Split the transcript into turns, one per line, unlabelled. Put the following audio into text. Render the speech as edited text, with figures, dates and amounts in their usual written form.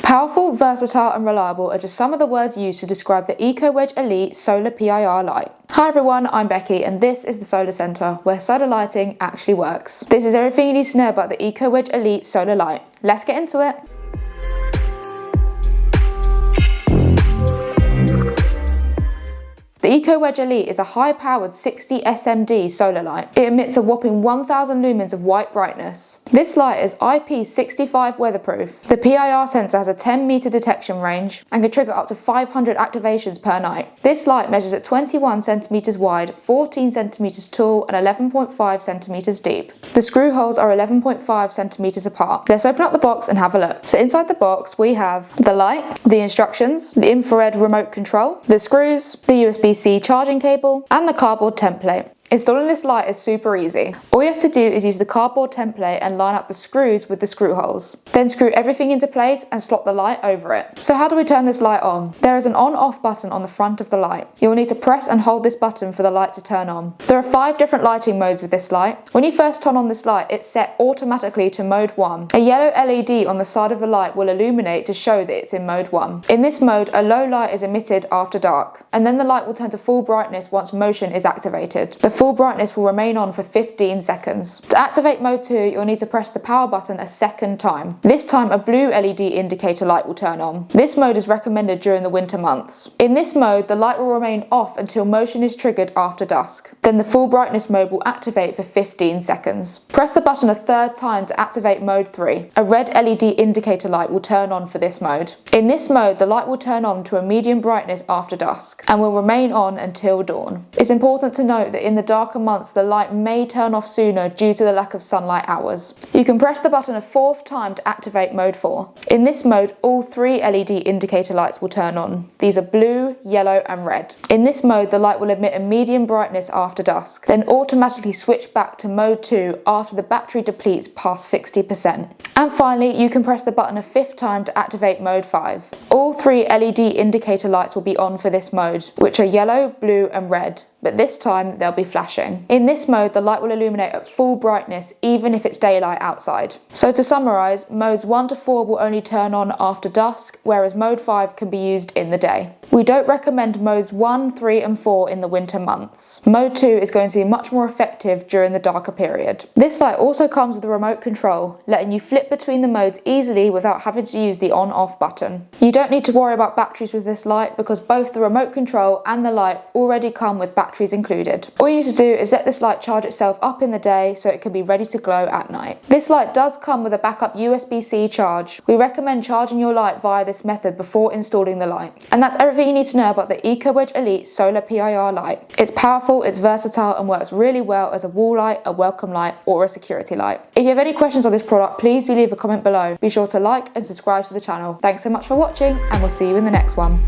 Powerful, versatile and reliable are just some of the words used to describe the Eco Wedge Elite Solar PIR light. Hi everyone, I'm Becky and this is the SolarCentre, where solar lighting actually works. This is everything you need to know about the Eco Wedge Elite Solar Light. Let's get into it. The Eco Wedge Elite is a high-powered 60 SMD solar light. It emits a whopping 1000 lumens of white brightness. This light is IP65 weatherproof. The PIR sensor has a 10-meter detection range and can trigger up to 500 activations per night. This light measures at 21 centimeters wide, 14 centimeters tall and 11.5 centimeters deep. The screw holes are 11.5 centimeters apart. Let's open up the box and have a look. So inside the box we have the light, the instructions, the infrared remote control, the screws, the USB-C charging cable and the cardboard template. Installing this light is super easy. All you have to do is use the cardboard template and line up the screws with the screw holes. Then screw everything into place and slot the light over it. So how do we turn this light on? There is an on-off button on the front of the light. You will need to press and hold this button for the light to turn on. There are 5 different lighting modes with this light. When you first turn on this light, it's set automatically to mode 1. A yellow LED on the side of the light will illuminate to show that it's in mode 1. In this mode, a low light is emitted after dark, and then the light will turn to full brightness once motion is activated. The full brightness will remain on for 15 seconds. To activate mode 2, you'll need to press the power button a second time. This time a blue LED indicator light will turn on. This mode is recommended during the winter months. In this mode, the light will remain off until motion is triggered after dusk. Then the full brightness mode will activate for 15 seconds. Press the button a third time to activate mode 3. A red LED indicator light will turn on for this mode. In this mode, the light will turn on to a medium brightness after dusk and will remain on until dawn. It's important to note that in the darker months, the light may turn off sooner due to the lack of sunlight hours. You can press the button a 4th time to activate mode 4. In this mode, all 3 LED indicator lights will turn on. These are blue, yellow and red. In this mode, the light will emit a medium brightness after dusk, then automatically switch back to mode 2 after the battery depletes past 60%. And finally, you can press the button a 5th time to activate mode 5. All 3 LED indicator lights will be on for this mode, which are yellow, blue and red, but this time they'll be flashing. In this mode, the light will illuminate at full brightness even if it's daylight outside. So to summarise, modes 1 to 4 will only turn on after dusk, whereas mode 5 can be used in the day. We don't recommend modes 1, 3 and 4 in the winter months. Mode 2 is going to be much more effective during the darker period. This light also comes with a remote control, letting you flip between the modes easily without having to use the on-off button. You don't need to worry about batteries with this light because both the remote control and the light already come with batteries included. All you need to do is let this light charge itself up in the day so it can be ready to glow at night. This light does come with a backup USB-C charge. We recommend charging your light via this method before installing the light. And that's everything you need to know about the Eco Wedge Elite Solar PIR light. It's powerful, it's versatile and works really well as a wall light, a welcome light or a security light. If you have any questions on this product, please do leave a comment below. Be sure to like and subscribe to the channel. Thanks so much for watching and we'll see you in the next one.